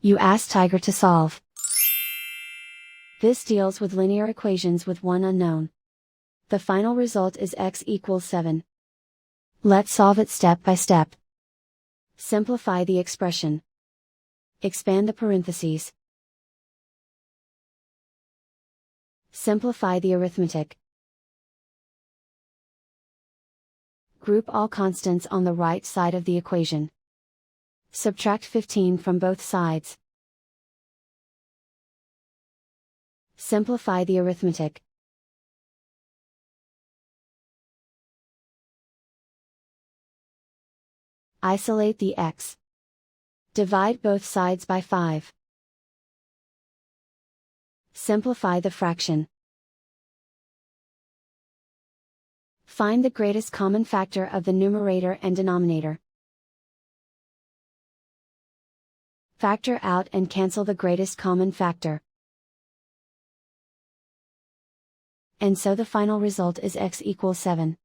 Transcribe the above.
You ask Tiger to solve. This deals with linear equations with one unknown. The final result is x equals 7. Let's solve it step by step. Simplify the expression. Expand the parentheses. Simplify the arithmetic. Group all constants on the right side of the equation. Subtract 15 from both sides. Simplify the arithmetic. Isolate the x. Divide both sides by 5. Simplify the fraction. Find the greatest common factor of the numerator and denominator. Factor out and cancel the greatest common factor. And so the final result is x equals 7.